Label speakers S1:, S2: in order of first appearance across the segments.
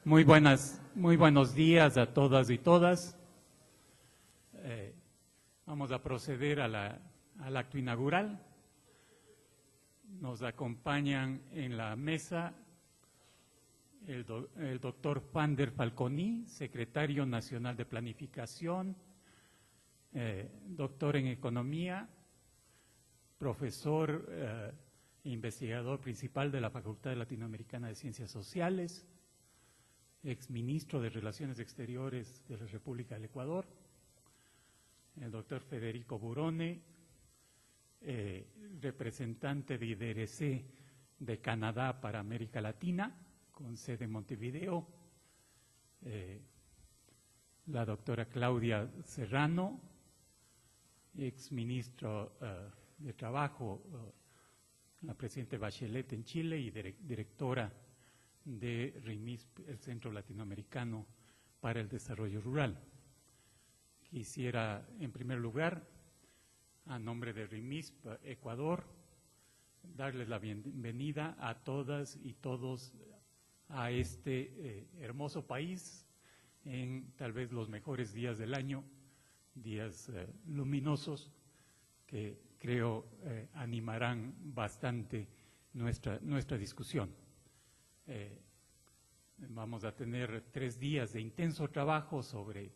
S1: Muy buenos días a todas y todas. Vamos a proceder al acto inaugural. Nos acompañan en la mesa el doctor Fander Falconi, secretario nacional de Planificación, doctor en Economía, profesor e investigador principal de la Facultad Latinoamericana de Ciencias Sociales, exministro de Relaciones Exteriores de la República del Ecuador, el doctor Federico Burone, representante de IDRC de Canadá para América Latina, con sede en Montevideo, la doctora Claudia Serrano, exministro de Trabajo, la presidenta Bachelet en Chile y directora de RIMISP, el Centro Latinoamericano para el Desarrollo Rural. Quisiera, en primer lugar, a nombre de RIMISP Ecuador, darles la bienvenida a todas y todos a este hermoso país en tal vez los mejores días del año, días luminosos que creo animarán bastante nuestra discusión. Vamos a tener 3 días de intenso trabajo sobre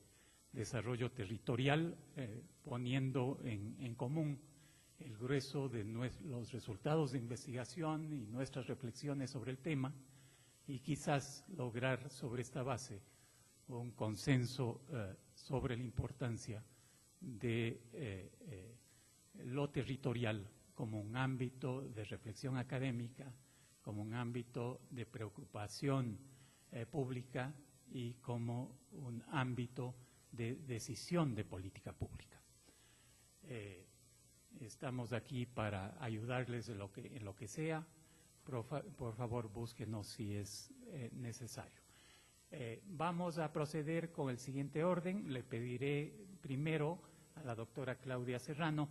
S1: desarrollo territorial, poniendo en común el grueso de los resultados de investigación y nuestras reflexiones sobre el tema, y quizás lograr sobre esta base un consenso sobre la importancia de lo territorial como un ámbito de reflexión académica, como un ámbito de preocupación pública y como un ámbito de decisión de política pública. Estamos aquí para ayudarles en lo que sea. Por favor, búsquenos si es necesario. Vamos a proceder con el siguiente orden. Le pediré primero a la doctora Claudia Serrano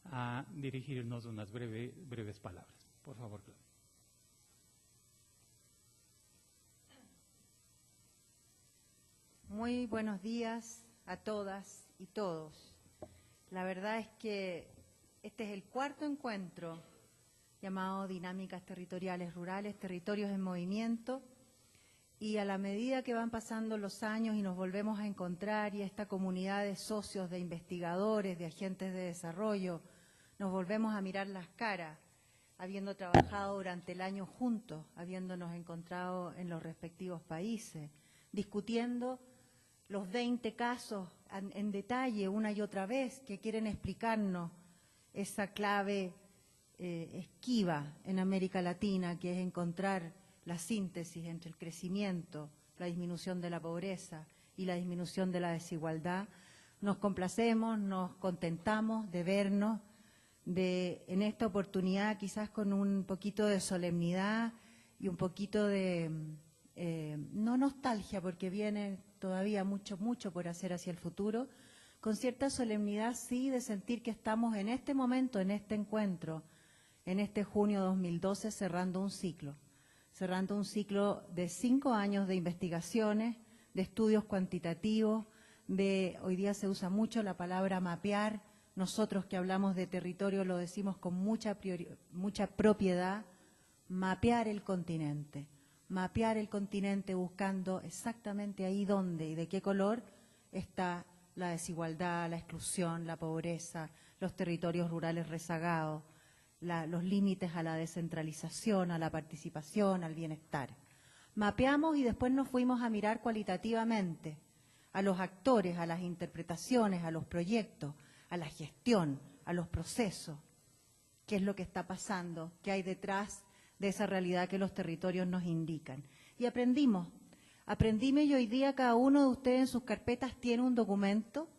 S1: a dirigirnos unas breves palabras. Por favor, Claudia.
S2: Muy buenos días a todas y todos. La verdad es que este es el 4º encuentro llamado Dinámicas Territoriales Rurales, Territorios en Movimiento, y a la medida que van pasando los años y nos volvemos a encontrar y esta comunidad de socios, de investigadores, de agentes de desarrollo, nos volvemos a mirar las caras, habiendo trabajado durante el año juntos, habiéndonos encontrado en los respectivos países, discutiendo los 20 casos en detalle una y otra vez que quieren explicarnos esa clave esquiva en América Latina, que es encontrar la síntesis entre el crecimiento, la disminución de la pobreza y la disminución de la desigualdad. Nos complacemos, nos contentamos de vernos en esta oportunidad, quizás con un poquito de solemnidad y un poquito de, no nostalgia, porque viene todavía mucho por hacer hacia el futuro, con cierta solemnidad sí de sentir que estamos en este momento, en este encuentro, en este junio 2012, cerrando un ciclo de 5 años de investigaciones, de estudios cuantitativos, hoy día se usa mucho la palabra mapear. Nosotros que hablamos de territorio lo decimos con mucha propiedad, mapear el continente buscando exactamente ahí dónde y de qué color está la desigualdad, la exclusión, la pobreza, los territorios rurales rezagados, los límites a la descentralización, a la participación, al bienestar. Mapeamos y después nos fuimos a mirar cualitativamente a los actores, a las interpretaciones, a los proyectos, a la gestión, a los procesos, qué es lo que está pasando, qué hay detrás de esa realidad que los territorios nos indican. Y aprendimos y hoy día cada uno de ustedes en sus carpetas tiene un documento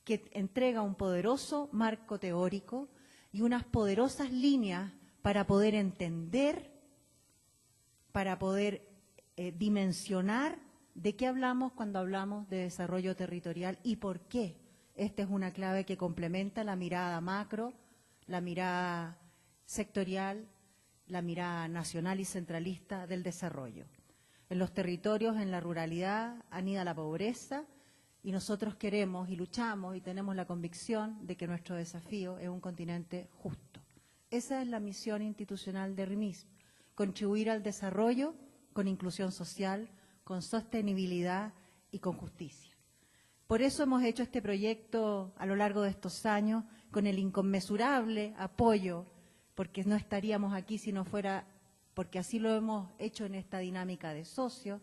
S2: que entrega un poderoso marco teórico y unas poderosas líneas para poder entender, para poder dimensionar de qué hablamos cuando hablamos de desarrollo territorial y por qué. Esta es una clave que complementa la mirada macro, la mirada sectorial, la mirada nacional y centralista del desarrollo. En los territorios, en la ruralidad, anida la pobreza, y nosotros queremos y luchamos y tenemos la convicción de que nuestro desafío es un continente justo. Esa es la misión institucional de RIMIS, contribuir al desarrollo con inclusión social, con sostenibilidad y con justicia. Por eso hemos hecho este proyecto a lo largo de estos años con el inconmensurable apoyo, porque no estaríamos aquí si no fuera, porque así lo hemos hecho en esta dinámica de socios,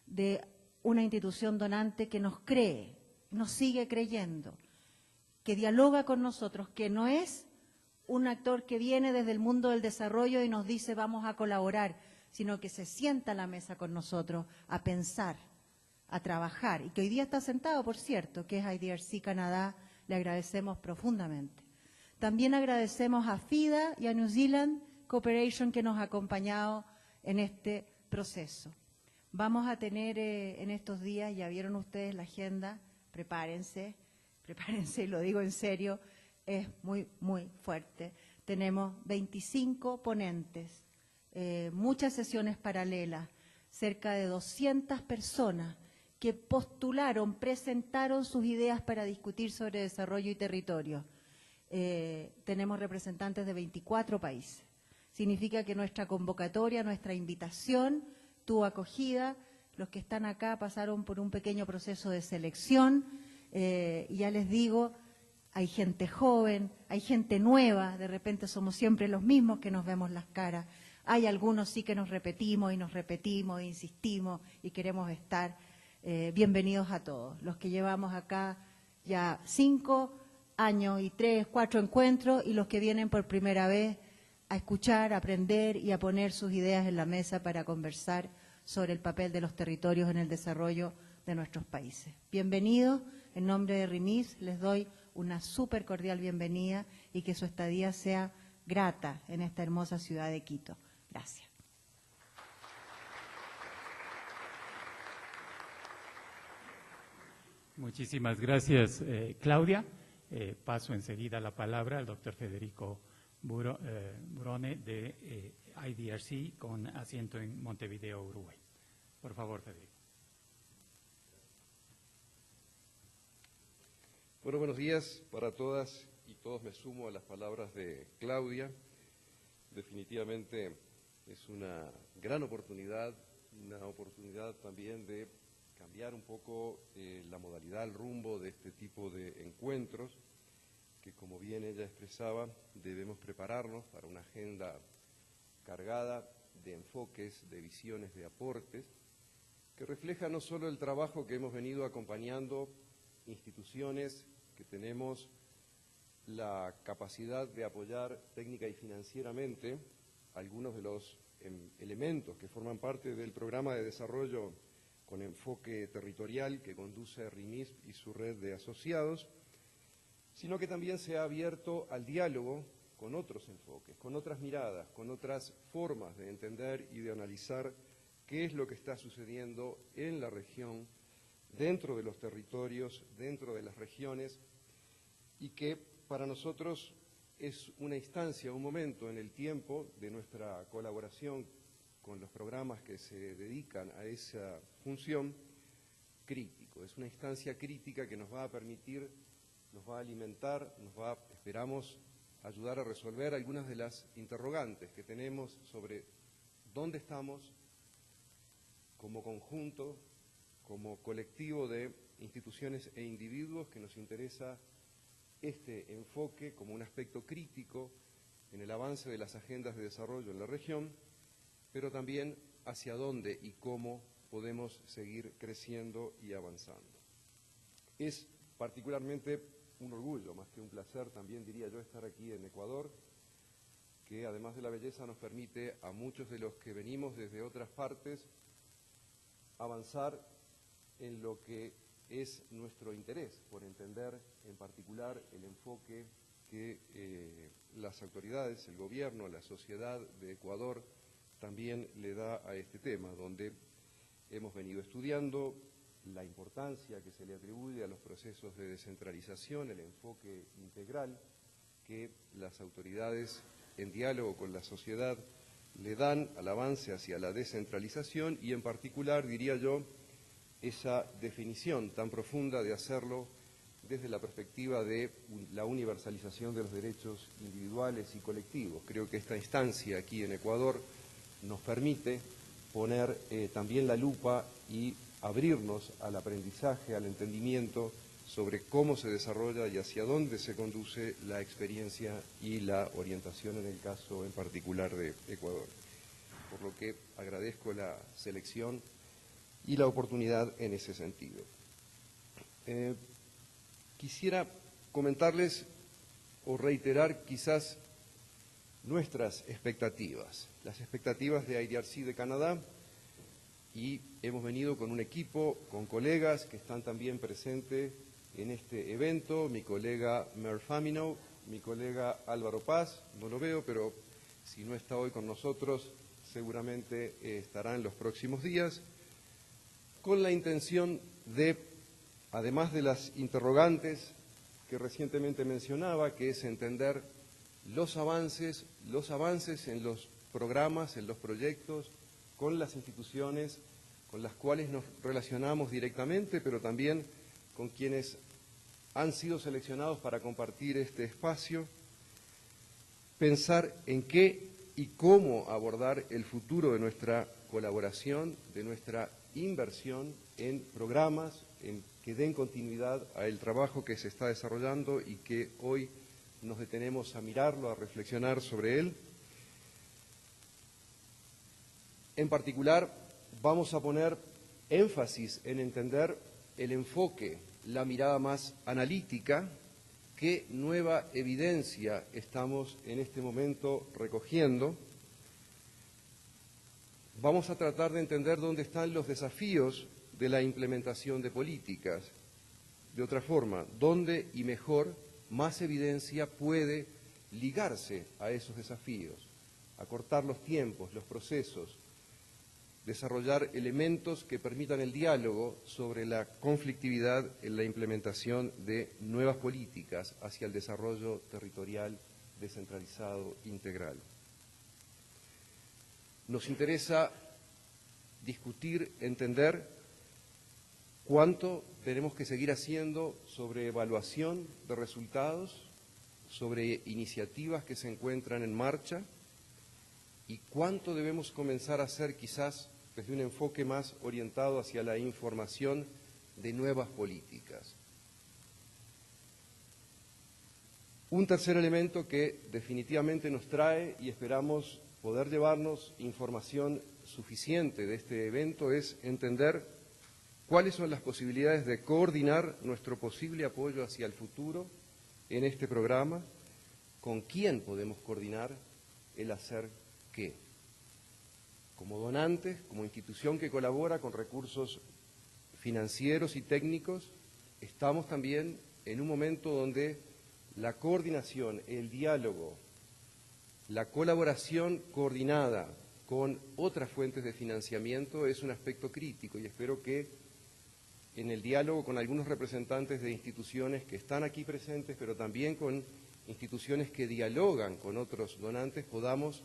S2: de una institución donante que nos cree, nos sigue creyendo, que dialoga con nosotros, que no es un actor que viene desde el mundo del desarrollo y nos dice vamos a colaborar, sino que se sienta a la mesa con nosotros a pensar, a trabajar, y que hoy día está sentado, por cierto, que es IDRC Canadá, le agradecemos profundamente. También agradecemos a FIDA y a New Zealand Cooperation que nos ha acompañado en este proceso. Vamos a tener en estos días, ya vieron ustedes la agenda, prepárense, y lo digo en serio, es muy, muy fuerte. Tenemos 25 ponentes, muchas sesiones paralelas, cerca de 200 personas que postularon, presentaron sus ideas para discutir sobre desarrollo y territorio. Tenemos representantes de 24 países. Significa que nuestra convocatoria, nuestra invitación tuvo acogida. Los que están acá pasaron por un pequeño proceso de selección. Y ya les digo, hay gente joven, hay gente nueva, de repente somos siempre los mismos que nos vemos las caras. Hay algunos sí que nos repetimos, e insistimos y queremos estar. Bienvenidos a todos. Los que llevamos acá ya 5 años y 3, 4 encuentros, y los que vienen por primera vez a escuchar, a aprender y a poner sus ideas en la mesa para conversar sobre el papel de los territorios en el desarrollo de nuestros países. Bienvenidos. En nombre de RIMIS les doy una súper cordial bienvenida y que su estadía sea grata en esta hermosa ciudad de Quito. Gracias.
S1: Muchísimas gracias, Claudia. Paso enseguida la palabra al doctor Federico Burone de IDRC con asiento en Montevideo, Uruguay. Por favor, Federico.
S3: Bueno, buenos días para todas y todos. Me sumo a las palabras de Claudia. Definitivamente es una gran oportunidad, una oportunidad también de cambiar un poco la modalidad, el rumbo de este tipo de encuentros, que como bien ella expresaba, debemos prepararnos para una agenda cargada de enfoques, de visiones, de aportes, que refleja no solo el trabajo que hemos venido acompañando instituciones que tenemos la capacidad de apoyar técnica y financieramente algunos de los elementos que forman parte del programa de desarrollo con enfoque territorial que conduce RIMIS y su red de asociados, sino que también se ha abierto al diálogo con otros enfoques, con otras miradas, con otras formas de entender y de analizar qué es lo que está sucediendo en la región, dentro de los territorios, dentro de las regiones, y que para nosotros es una instancia, un momento en el tiempo de nuestra colaboración con los programas que se dedican a esa función crítico. Es una instancia crítica que nos va a permitir, nos va a alimentar, nos va, esperamos, ayudar a resolver algunas de las interrogantes que tenemos sobre dónde estamos como conjunto, como colectivo de instituciones e individuos que nos interesa este enfoque como un aspecto crítico en el avance de las agendas de desarrollo en la región, pero también hacia dónde y cómo podemos seguir creciendo y avanzando. Es particularmente un orgullo, más que un placer, también diría yo, estar aquí en Ecuador, que además de la belleza nos permite a muchos de los que venimos desde otras partes avanzar en lo que es nuestro interés por entender en particular el enfoque que las autoridades, el gobierno, la sociedad de Ecuador también le da a este tema, donde hemos venido estudiando la importancia que se le atribuye a los procesos de descentralización, el enfoque integral que las autoridades en diálogo con la sociedad le dan al avance hacia la descentralización y en particular, diría yo, esa definición tan profunda de hacerlo desde la perspectiva de la universalización de los derechos individuales y colectivos. Creo que esta instancia aquí en Ecuador nos permite poner también la lupa y abrirnos al aprendizaje, al entendimiento sobre cómo se desarrolla y hacia dónde se conduce la experiencia y la orientación en el caso en particular de Ecuador. Por lo que agradezco la selección y la oportunidad en ese sentido. Quisiera comentarles o reiterar quizás nuestras expectativas, las expectativas de IDRC de Canadá, y hemos venido con un equipo, con colegas que están también presentes en este evento, mi colega Mer Famino, mi colega Álvaro Paz, no lo veo, pero si no está hoy con nosotros, seguramente estará en los próximos días, con la intención de, además de las interrogantes que recientemente mencionaba, que es entender los avances en los programas, en los proyectos, con las instituciones con las cuales nos relacionamos directamente, pero también con quienes han sido seleccionados para compartir este espacio, pensar en qué y cómo abordar el futuro de nuestra colaboración, de nuestra inversión en programas que den continuidad al trabajo que se está desarrollando y que hoy nos detenemos a mirarlo, a reflexionar sobre él. En particular, vamos a poner énfasis en entender el enfoque, la mirada más analítica, qué nueva evidencia estamos en este momento recogiendo. Vamos a tratar de entender dónde están los desafíos de la implementación de políticas. De otra forma, dónde y mejor más evidencia puede ligarse a esos desafíos, acortar los tiempos, los procesos, desarrollar elementos que permitan el diálogo sobre la conflictividad en la implementación de nuevas políticas hacia el desarrollo territorial descentralizado integral. Nos interesa discutir, entender cuánto tenemos que seguir haciendo sobre evaluación de resultados, sobre iniciativas que se encuentran en marcha y cuánto debemos comenzar a hacer quizás desde un enfoque más orientado hacia la información de nuevas políticas. Un tercer elemento que definitivamente nos trae y esperamos poder llevarnos información suficiente de este evento es entender cuáles son las posibilidades de coordinar nuestro posible apoyo hacia el futuro en este programa, con quién podemos coordinar el hacer qué. Como donantes, como institución que colabora con recursos financieros y técnicos, estamos también en un momento donde la coordinación, el diálogo, la colaboración coordinada con otras fuentes de financiamiento es un aspecto crítico y espero que en el diálogo con algunos representantes de instituciones que están aquí presentes, pero también con instituciones que dialogan con otros donantes, podamos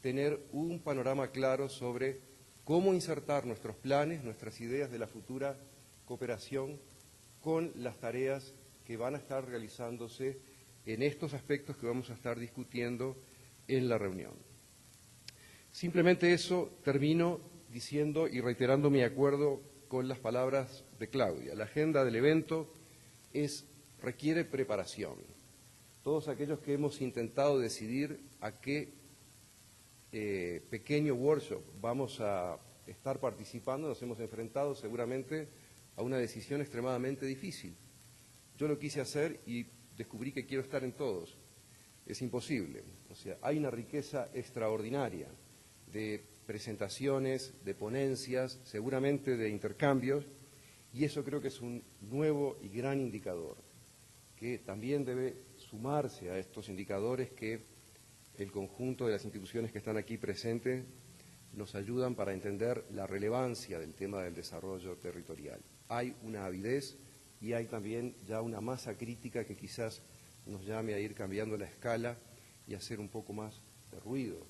S3: tener un panorama claro sobre cómo insertar nuestros planes, nuestras ideas de la futura cooperación con las tareas que van a estar realizándose en estos aspectos que vamos a estar discutiendo en la reunión. Simplemente eso, termino diciendo y reiterando mi acuerdo con las palabras de Claudia. La agenda del evento requiere preparación. Todos aquellos que hemos intentado decidir a qué pequeño workshop vamos a estar participando, nos hemos enfrentado seguramente a una decisión extremadamente difícil. Yo lo quise hacer y descubrí que quiero estar en todos. Es imposible. O sea, hay una riqueza extraordinaria de presentaciones, de ponencias, seguramente de intercambios, y eso creo que es un nuevo y gran indicador, que también debe sumarse a estos indicadores que el conjunto de las instituciones que están aquí presentes nos ayudan para entender la relevancia del tema del desarrollo territorial. Hay una avidez y hay también ya una masa crítica que quizás nos llame a ir cambiando la escala y hacer un poco más de ruido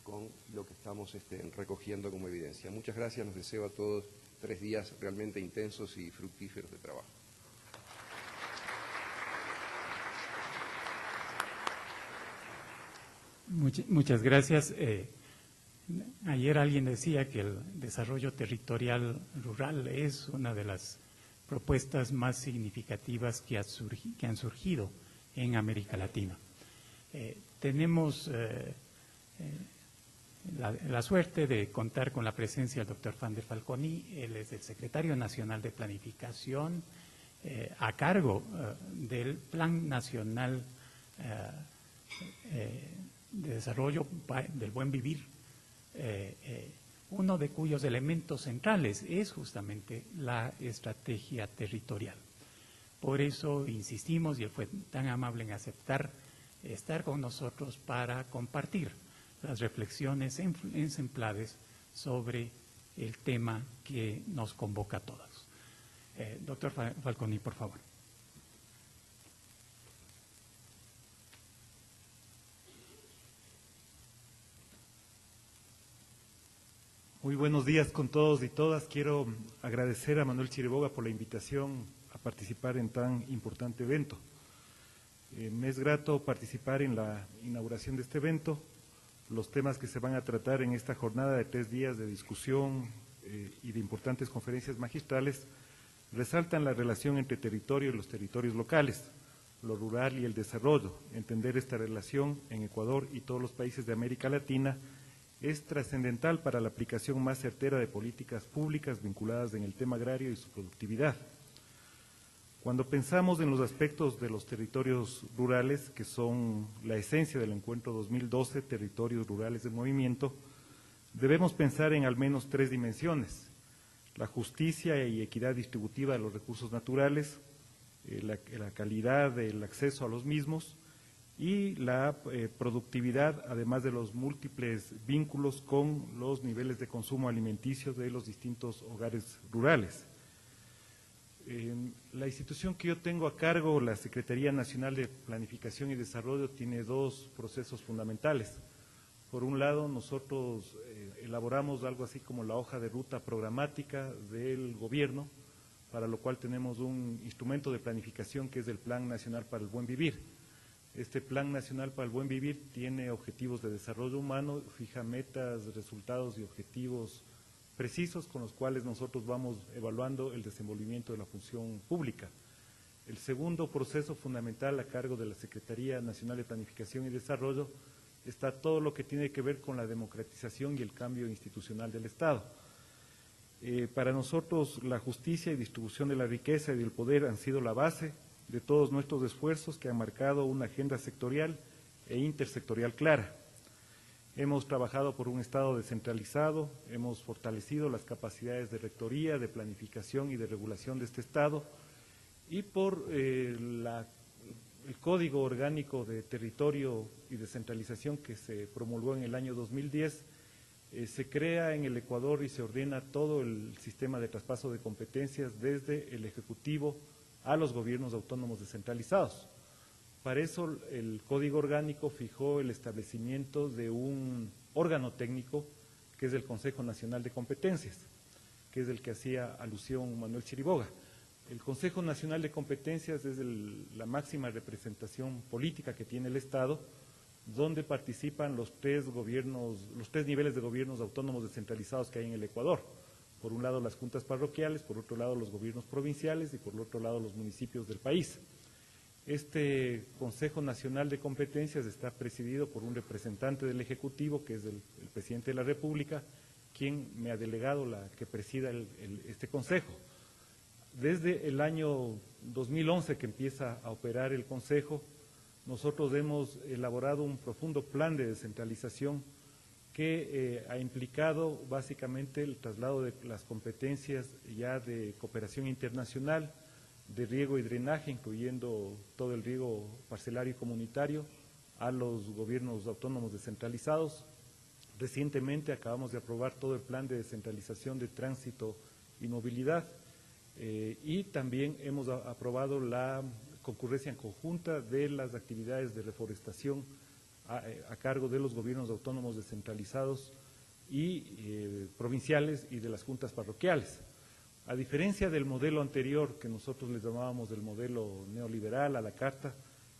S3: con lo que estamos recogiendo como evidencia. Muchas gracias, nos deseo a todos 3 días realmente intensos y fructíferos de trabajo.
S1: Muchas gracias. Ayer alguien decía que el desarrollo territorial rural es una de las propuestas más significativas que han surgido en América Latina. Tenemos la suerte de contar con la presencia del doctor Van der Falconi. Él es el secretario nacional de Planificación a cargo del Plan Nacional de Desarrollo del Buen Vivir, uno de cuyos elementos centrales es justamente la estrategia territorial. Por eso insistimos, y él fue tan amable en aceptar estar con nosotros para compartir las reflexiones ejemplares sobre el tema que nos convoca a todos. Doctor Falconi, por favor.
S4: Muy buenos días con todos y todas. Quiero agradecer a Manuel Chiriboga por la invitación a participar en tan importante evento. Me es grato participar en la inauguración de este evento. Los temas que se van a tratar en esta jornada de 3 días de discusión y de importantes conferencias magistrales resaltan la relación entre territorio y los territorios locales, lo rural y el desarrollo. Entender esta relación en Ecuador y todos los países de América Latina es trascendental para la aplicación más certera de políticas públicas vinculadas en el tema agrario y su productividad. Cuando pensamos en los aspectos de los territorios rurales, que son la esencia del Encuentro 2012, Territorios Rurales de Movimiento, debemos pensar en al menos 3 dimensiones: la justicia y equidad distributiva de los recursos naturales, la calidad del acceso a los mismos y la productividad, además de los múltiples vínculos con los niveles de consumo alimenticio de los distintos hogares rurales. La institución que yo tengo a cargo, la Secretaría Nacional de Planificación y Desarrollo, tiene 2 procesos fundamentales. Por un lado, nosotros elaboramos algo así como la hoja de ruta programática del gobierno, para lo cual tenemos un instrumento de planificación que es el Plan Nacional para el Buen Vivir. Este Plan Nacional para el Buen Vivir tiene objetivos de desarrollo humano, fija metas, resultados y objetivos precisos con los cuales nosotros vamos evaluando el desenvolvimiento de la función pública. El segundo proceso fundamental a cargo de la Secretaría Nacional de Planificación y Desarrollo está todo lo que tiene que ver con la democratización y el cambio institucional del Estado. Para nosotros la justicia y distribución de la riqueza y del poder han sido la base de todos nuestros esfuerzos que han marcado una agenda sectorial e intersectorial clara. Hemos trabajado por un Estado descentralizado, hemos fortalecido las capacidades de rectoría, de planificación y de regulación de este Estado, y por el Código Orgánico de Territorio y Descentralización que se promulgó en el año 2010, se crea en el Ecuador y se ordena todo el sistema de traspaso de competencias desde el Ejecutivo a los gobiernos autónomos descentralizados. Para eso el Código Orgánico fijó el establecimiento de un órgano técnico que es el Consejo Nacional de Competencias, que es el que hacía alusión Manuel Chiriboga. El Consejo Nacional de Competencias es la máxima representación política que tiene el Estado, donde participan los 3 niveles de gobiernos autónomos descentralizados que hay en el Ecuador. Por un lado las juntas parroquiales, por otro lado los gobiernos provinciales y por otro lado los municipios del país. Este Consejo Nacional de Competencias está presidido por un representante del Ejecutivo, que es el Presidente de la República, quien me ha delegado que presida este Consejo. Desde el año 2011 que empieza a operar el Consejo, nosotros hemos elaborado un profundo plan de descentralización que ha implicado básicamente el traslado de las competencias ya de cooperación internacional, de riego y drenaje, incluyendo todo el riego parcelario y comunitario, a los gobiernos autónomos descentralizados. Recientemente acabamos de aprobar todo el plan de descentralización de tránsito y movilidad, y también hemos aprobado la concurrencia en conjunta de las actividades de reforestación a cargo de los gobiernos autónomos descentralizados y provinciales y de las juntas parroquiales. A diferencia del modelo anterior, que nosotros le llamábamos el modelo neoliberal a la carta,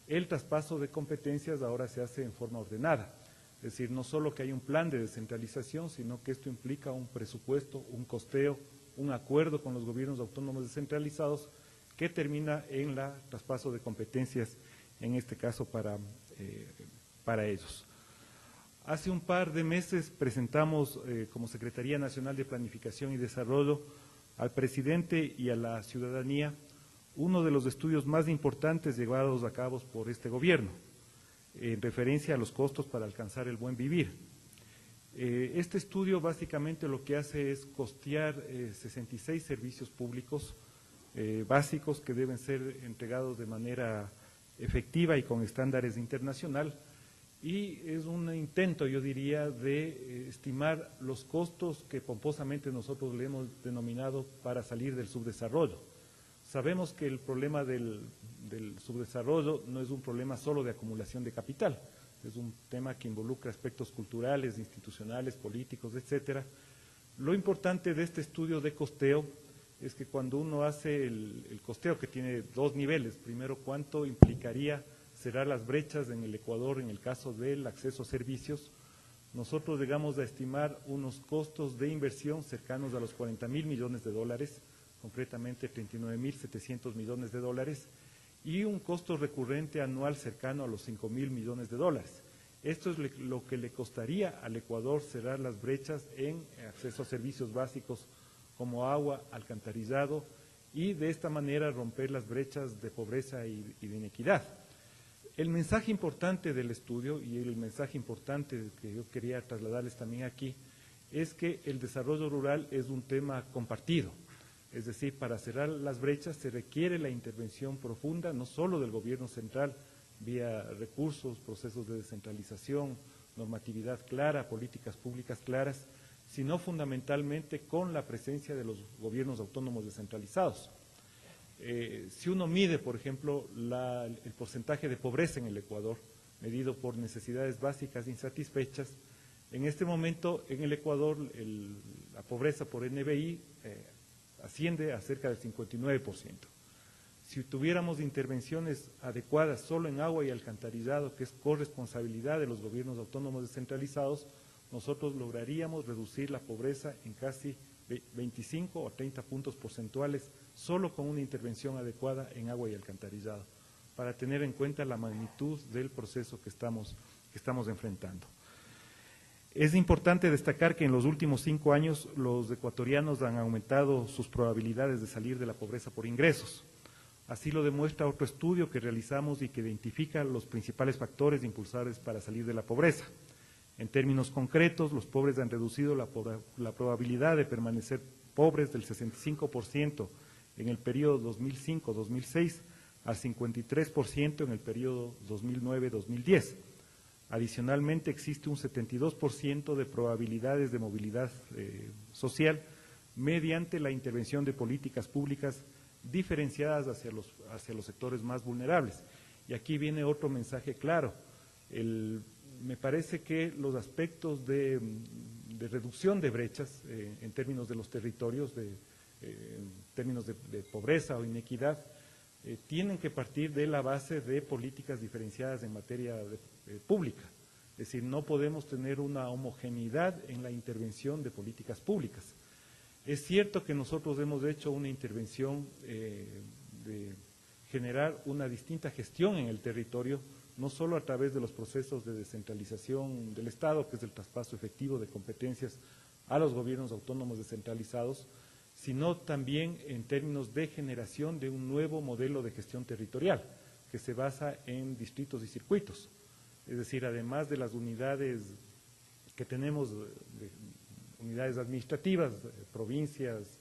S4: el traspaso de competencias ahora se hace en forma ordenada. Es decir, no solo que hay un plan de descentralización, sino que esto implica un presupuesto, un costeo, un acuerdo con los gobiernos autónomos descentralizados que termina en el traspaso de competencias, en este caso para ellos. Hace un par de meses presentamos como Secretaría Nacional de Planificación y Desarrollo al presidente y a la ciudadanía uno de los estudios más importantes llevados a cabo por este gobierno, en referencia a los costos para alcanzar el buen vivir. Este estudio básicamente lo que hace es costear 66 servicios públicos básicos que deben ser entregados de manera efectiva y con estándares internacional, y es un intento, yo diría, de estimar los costos que pomposamente nosotros le hemos denominado para salir del subdesarrollo. Sabemos que el problema del subdesarrollo no es un problema solo de acumulación de capital, es un tema que involucra aspectos culturales, institucionales, políticos, etcétera. Lo importante de este estudio de costeo es que cuando uno hace el costeo, que tiene dos niveles, primero, cuánto implicaría cerrar las brechas en el Ecuador en el caso del acceso a servicios, nosotros llegamos a estimar unos costos de inversión cercanos a los 40.000 millones de dólares, concretamente 39.700 millones de dólares, y un costo recurrente anual cercano a los 5.000 millones de dólares. Esto es lo que le costaría al Ecuador cerrar las brechas en acceso a servicios básicos como agua, alcantarillado, y de esta manera romper las brechas de pobreza y de inequidad. El mensaje importante del estudio, y el mensaje importante que yo quería trasladarles también aquí, es que el desarrollo rural es un tema compartido. Es decir, para cerrar las brechas se requiere la intervención profunda, no solo del gobierno central, vía recursos, procesos de descentralización, normatividad clara, políticas públicas claras, sino fundamentalmente con la presencia de los gobiernos autónomos descentralizados. Si uno mide, por ejemplo, el porcentaje de pobreza en el Ecuador, medido por necesidades básicas insatisfechas, en este momento en el Ecuador la pobreza por NBI asciende a cerca del 59%. Si tuviéramos intervenciones adecuadas solo en agua y alcantarillado, que es corresponsabilidad de los gobiernos autónomos descentralizados, nosotros lograríamos reducir la pobreza en casi 25 o 30 puntos porcentuales solo con una intervención adecuada en agua y alcantarillado, para tener en cuenta la magnitud del proceso que estamos enfrentando. Es importante destacar que en los últimos 5 años los ecuatorianos han aumentado sus probabilidades de salir de la pobreza por ingresos. Así lo demuestra otro estudio que realizamos y que identifica los principales factores impulsores para salir de la pobreza. En términos concretos, los pobres han reducido la probabilidad de permanecer pobres del 65% en el periodo 2005-2006 al 53% en el periodo 2009-2010. Adicionalmente, existe un 72% de probabilidades de movilidad social mediante la intervención de políticas públicas diferenciadas hacia los sectores más vulnerables. Y aquí viene otro mensaje claro. Me parece que los aspectos de reducción de brechas en términos de los territorios, en términos de pobreza o inequidad, tienen que partir de la base de políticas diferenciadas en materia pública. Es decir, no podemos tener una homogeneidad en la intervención de políticas públicas. Es cierto que nosotros hemos hecho una intervención de generar una distinta gestión en el territorio, no solo a través de los procesos de descentralización del Estado, que es el traspaso efectivo de competencias a los gobiernos autónomos descentralizados, sino también en términos de generación de un nuevo modelo de gestión territorial, que se basa en distritos y circuitos. Es decir, además de las unidades que tenemos, unidades administrativas, provincias,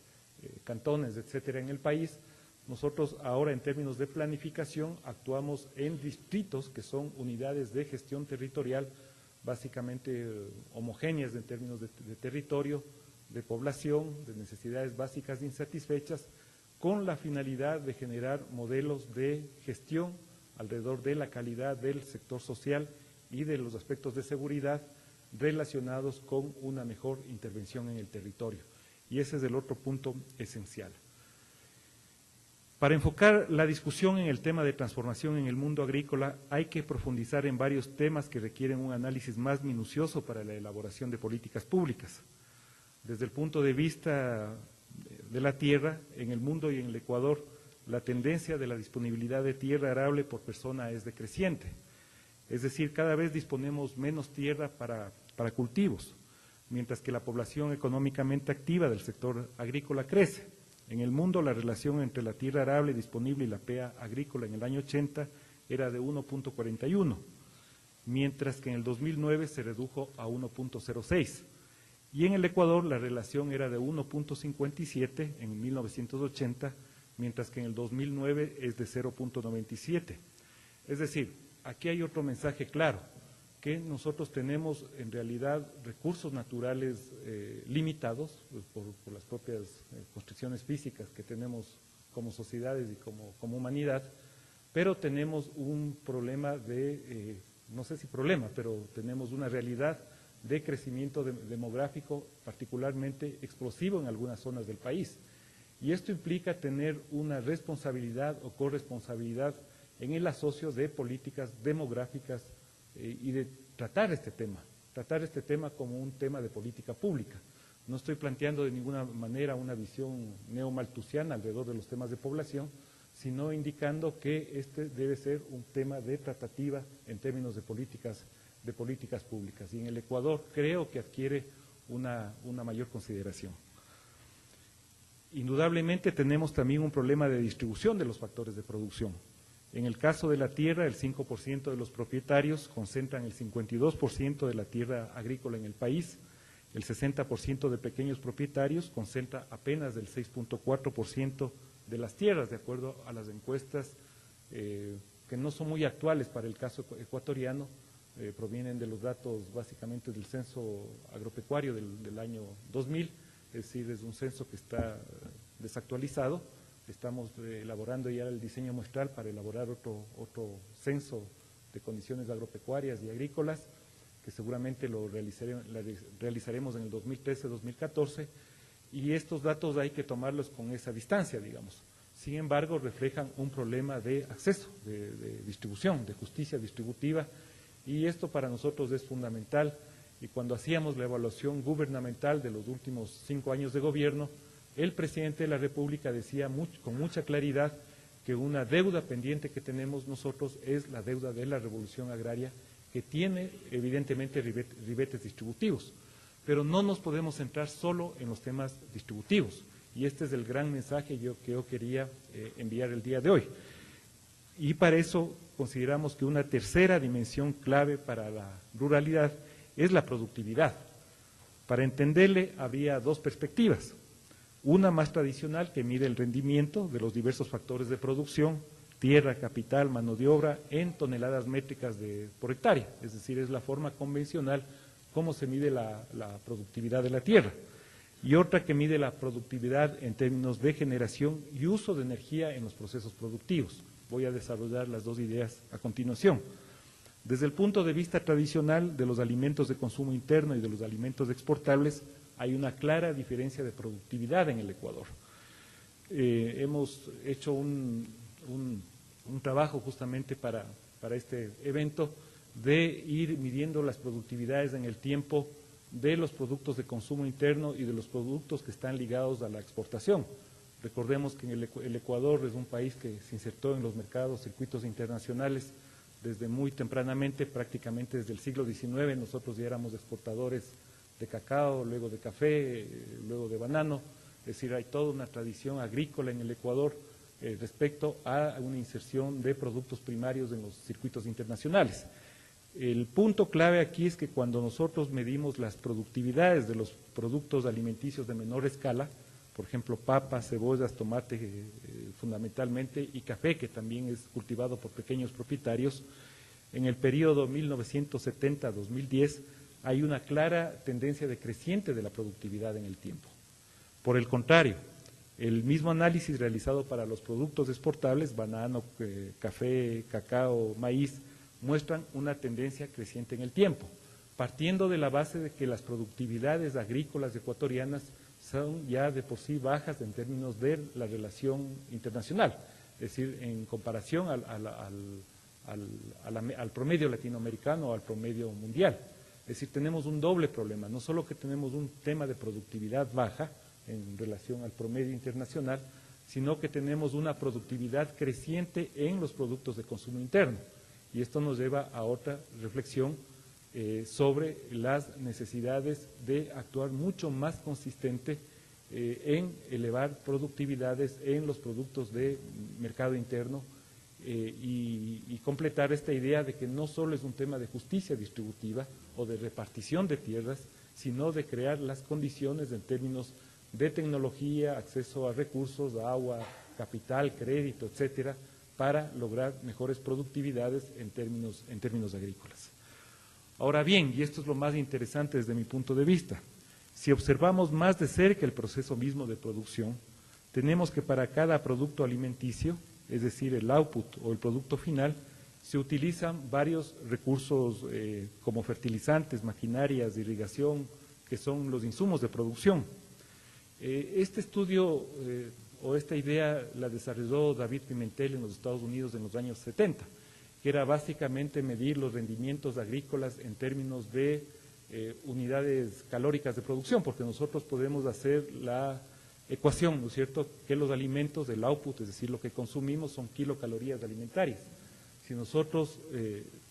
S4: cantones, etcétera, en el país, nosotros ahora en términos de planificación actuamos en distritos que son unidades de gestión territorial básicamente homogéneas en términos de territorio, de población, de necesidades básicas insatisfechas, con la finalidad de generar modelos de gestión alrededor de la calidad del sector social y de los aspectos de seguridad relacionados con una mejor intervención en el territorio. Y ese es el otro punto esencial. Para enfocar la discusión en el tema de transformación en el mundo agrícola, hay que profundizar en varios temas que requieren un análisis más minucioso para la elaboración de políticas públicas. Desde el punto de vista de la tierra, en el mundo y en el Ecuador, la tendencia de la disponibilidad de tierra arable por persona es decreciente. Es decir, cada vez disponemos menos tierra para cultivos, mientras que la población económicamente activa del sector agrícola crece. En el mundo, la relación entre la tierra arable disponible y la PEA agrícola en el año 80 era de 1.41, mientras que en el 2009 se redujo a 1.06. Y en el Ecuador la relación era de 1.57 en 1980, mientras que en el 2009 es de 0.97. Es decir, aquí hay otro mensaje claro, que nosotros tenemos en realidad recursos naturales limitados por las propias constricciones físicas que tenemos como sociedades y como humanidad, pero tenemos un problema no sé si problema, pero tenemos una realidad de crecimiento demográfico particularmente explosivo en algunas zonas del país. Y esto implica tener una responsabilidad o corresponsabilidad en el asocio de políticas demográficas y de tratar este tema como un tema de política pública. No estoy planteando de ninguna manera una visión neomalthusiana alrededor de los temas de población, sino indicando que este debe ser un tema de tratativa en términos de políticas públicas. Y en el Ecuador creo que adquiere una mayor consideración. Indudablemente tenemos también un problema de distribución de los factores de producción. En el caso de la tierra, el 5% de los propietarios concentran el 52% de la tierra agrícola en el país, el 60% de pequeños propietarios concentra apenas el 6.4% de las tierras, de acuerdo a las encuestas que no son muy actuales para el caso ecuatoriano, provienen de los datos básicamente del censo agropecuario del año 2000, es decir, es un censo que está desactualizado. Estamos elaborando ya el diseño muestral para elaborar otro censo de condiciones agropecuarias y agrícolas, que seguramente lo realizaremos en el 2013-2014, y estos datos hay que tomarlos con esa distancia, digamos. Sin embargo, reflejan un problema de acceso, de distribución, de justicia distributiva, y esto para nosotros es fundamental. Y cuando hacíamos la evaluación gubernamental de los últimos 5 años de gobierno, el presidente de la República decía con mucha claridad que una deuda pendiente que tenemos nosotros es la deuda de la revolución agraria, que tiene evidentemente ribetes distributivos, pero no nos podemos centrar solo en los temas distributivos, y este es el gran mensaje que yo quería enviar el día de hoy. Y para eso consideramos que una tercera dimensión clave para la ruralidad es la productividad. Para entenderle había dos perspectivas. Una más tradicional, que mide el rendimiento de los diversos factores de producción, tierra, capital, mano de obra, en toneladas métricas por hectárea, es decir, es la forma convencional cómo se mide la productividad de la tierra. Y otra que mide la productividad en términos de generación y uso de energía en los procesos productivos. Voy a desarrollar las dos ideas a continuación. Desde el punto de vista tradicional de los alimentos de consumo interno y de los alimentos exportables, hay una clara diferencia de productividad en el Ecuador. Hemos hecho un trabajo justamente para este evento de ir midiendo las productividades en el tiempo de los productos de consumo interno y de los productos que están ligados a la exportación. Recordemos que el Ecuador es un país que se insertó en los mercados, circuitos internacionales desde muy tempranamente, prácticamente desde el siglo XIX. Nosotros ya éramos exportadores de cacao, luego de café, luego de banano, es decir, hay toda una tradición agrícola en el Ecuador respecto a una inserción de productos primarios en los circuitos internacionales. El punto clave aquí es que cuando nosotros medimos las productividades de los productos alimenticios de menor escala, por ejemplo, papas, cebollas, tomate fundamentalmente, y café, que también es cultivado por pequeños propietarios, en el periodo 1970-2010 hay una clara tendencia decreciente de la productividad en el tiempo. Por el contrario, el mismo análisis realizado para los productos exportables, banano, café, cacao, maíz, muestran una tendencia creciente en el tiempo, partiendo de la base de que las productividades agrícolas ecuatorianas son ya de por sí bajas en términos de la relación internacional, es decir, en comparación al promedio latinoamericano o al promedio mundial. Es decir, tenemos un doble problema, no solo que tenemos un tema de productividad baja en relación al promedio internacional, sino que tenemos una productividad creciente en los productos de consumo interno. Y esto nos lleva a otra reflexión sobre las necesidades de actuar mucho más consistente en elevar productividades en los productos de mercado interno y completar esta idea de que no solo es un tema de justicia distributiva o de repartición de tierras, sino de crear las condiciones en términos de tecnología, acceso a recursos, a agua, capital, crédito, etcétera, para lograr mejores productividades en términos agrícolas. Ahora bien, y esto es lo más interesante desde mi punto de vista, si observamos más de cerca el proceso mismo de producción, tenemos que para cada producto alimenticio, es decir, el output o el producto final, se utilizan varios recursos como fertilizantes, maquinarias, irrigación, que son los insumos de producción. Este estudio o esta idea la desarrolló David Pimentel en los Estados Unidos en los años 70, que era básicamente medir los rendimientos agrícolas en términos de unidades calóricas de producción, porque nosotros podemos hacer la ecuación, ¿no es cierto?, que los alimentos, el output, es decir, lo que consumimos son kilocalorías alimentarias. Si nosotros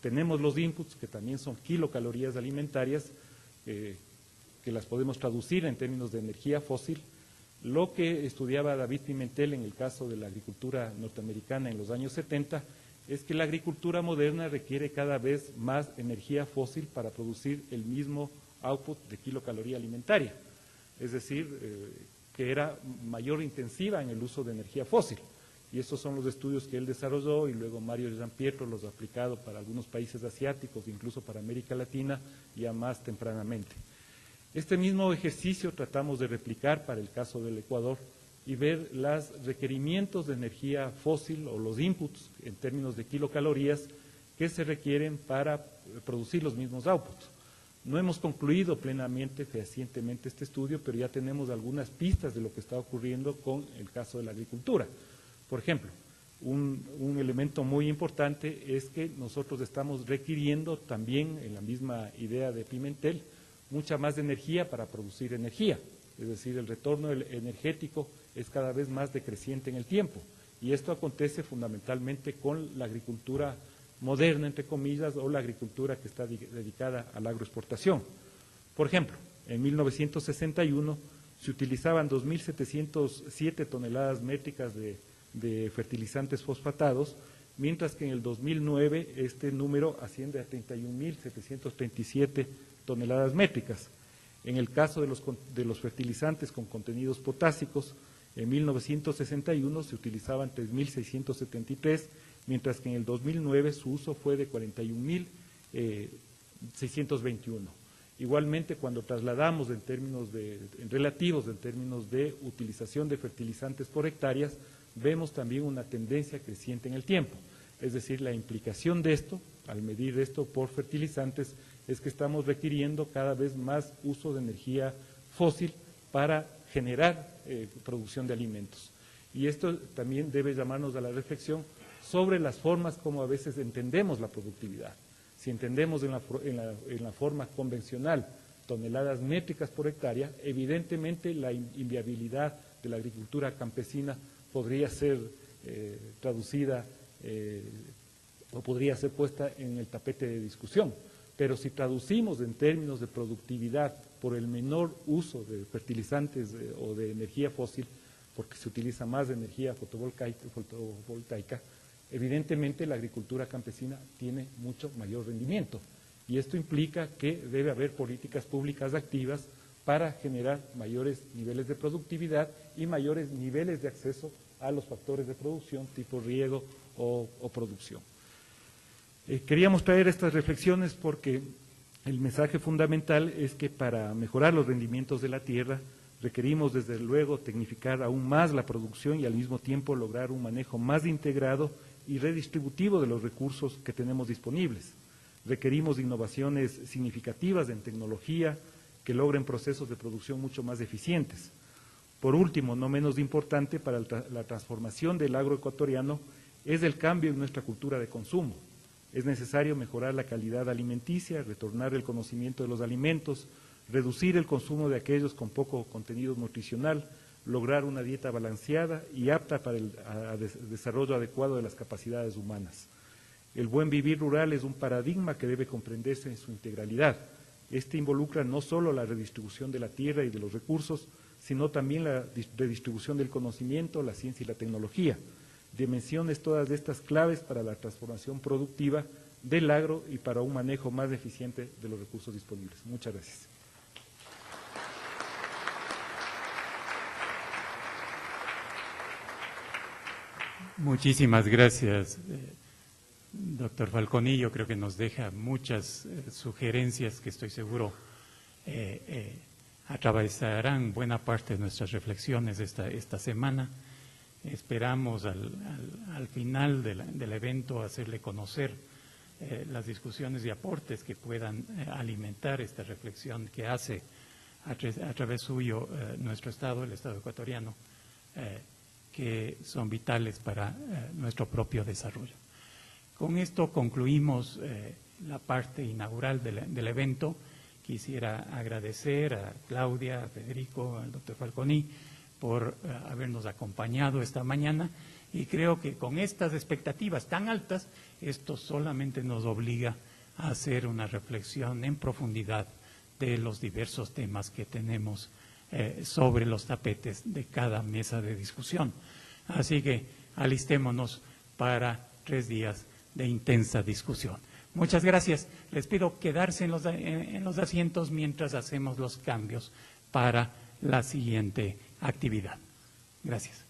S4: tenemos los inputs, que también son kilocalorías alimentarias, que las podemos traducir en términos de energía fósil, lo que estudiaba David Pimentel en el caso de la agricultura norteamericana en los años 70 es que la agricultura moderna requiere cada vez más energía fósil para producir el mismo output de kilocaloría alimentaria, es decir, que era mayor intensiva en el uso de energía fósil. Y estos son los estudios que él desarrolló y luego Mario Gianpietro los ha aplicado para algunos países asiáticos, incluso para América Latina, ya más tempranamente. Este mismo ejercicio tratamos de replicar para el caso del Ecuador y ver los requerimientos de energía fósil o los inputs en términos de kilocalorías que se requieren para producir los mismos outputs. No hemos concluido plenamente, fehacientemente este estudio, pero ya tenemos algunas pistas de lo que está ocurriendo con el caso de la agricultura. Por ejemplo, un elemento muy importante es que nosotros estamos requiriendo también, en la misma idea de Pimentel, mucha más energía para producir energía, es decir, el retorno energético es cada vez más decreciente en el tiempo, y esto acontece fundamentalmente con la agricultura moderna, entre comillas, o la agricultura que está dedicada a la agroexportación. Por ejemplo, en 1961 se utilizaban 2.707 toneladas métricas de fertilizantes fosfatados, mientras que en el 2009 este número asciende a 31.737 toneladas métricas. En el caso de los fertilizantes con contenidos potásicos, en 1961 se utilizaban 3.673, mientras que en el 2009 su uso fue de 41.621. Igualmente, cuando trasladamos en términos relativos, en términos de utilización de fertilizantes por hectáreas, vemos también una tendencia creciente en el tiempo. Es decir, la implicación de esto, al medir esto por fertilizantes, es que estamos requiriendo cada vez más uso de energía fósil para generar producción de alimentos. Y esto también debe llamarnos a la reflexión sobre las formas como a veces entendemos la productividad. Si entendemos en la forma convencional toneladas métricas por hectárea, evidentemente la inviabilidad de la agricultura campesina podría ser traducida o podría ser puesta en el tapete de discusión. Pero si traducimos en términos de productividad por el menor uso de fertilizantes o de energía fósil, porque se utiliza más energía fotovoltaica, evidentemente la agricultura campesina tiene mucho mayor rendimiento. Y esto implica que debe haber políticas públicas activas para generar mayores niveles de productividad y mayores niveles de acceso a los factores de producción tipo riego o producción. Queríamos traer estas reflexiones porque el mensaje fundamental es que para mejorar los rendimientos de la tierra requerimos desde luego tecnificar aún más la producción y al mismo tiempo lograr un manejo más integrado y redistributivo de los recursos que tenemos disponibles. Requerimos innovaciones significativas en tecnología que logren procesos de producción mucho más eficientes. Por último, no menos importante para la transformación del agroecuatoriano es el cambio en nuestra cultura de consumo. Es necesario mejorar la calidad alimenticia, retornar el conocimiento de los alimentos, reducir el consumo de aquellos con poco contenido nutricional, lograr una dieta balanceada y apta para el desarrollo adecuado de las capacidades humanas. El buen vivir rural es un paradigma que debe comprenderse en su integralidad. Este involucra no solo la redistribución de la tierra y de los recursos, sino también la redistribución del conocimiento, la ciencia y la tecnología. Dimensiones todas estas claves para la transformación productiva del agro y para un manejo más eficiente de los recursos disponibles. Muchas gracias.
S1: Muchísimas gracias, doctor Falconi. Yo creo que nos deja muchas sugerencias que estoy seguro atravesarán buena parte de nuestras reflexiones esta semana. Esperamos al final del evento hacerle conocer las discusiones y aportes que puedan alimentar esta reflexión que hace a través suyo nuestro Estado, el Estado ecuatoriano, que son vitales para nuestro propio desarrollo. Con esto concluimos la parte inaugural del evento. Quisiera agradecer a Claudia, a Federico, al doctor Falconi por habernos acompañado esta mañana, y creo que con estas expectativas tan altas, esto solamente nos obliga a hacer una reflexión en profundidad de los diversos temas que tenemos sobre los tapetes de cada mesa de discusión. Así que alistémonos para 3 días de intensa discusión. Muchas gracias. Les pido quedarse en los asientos mientras hacemos los cambios para la siguiente actividad. Gracias.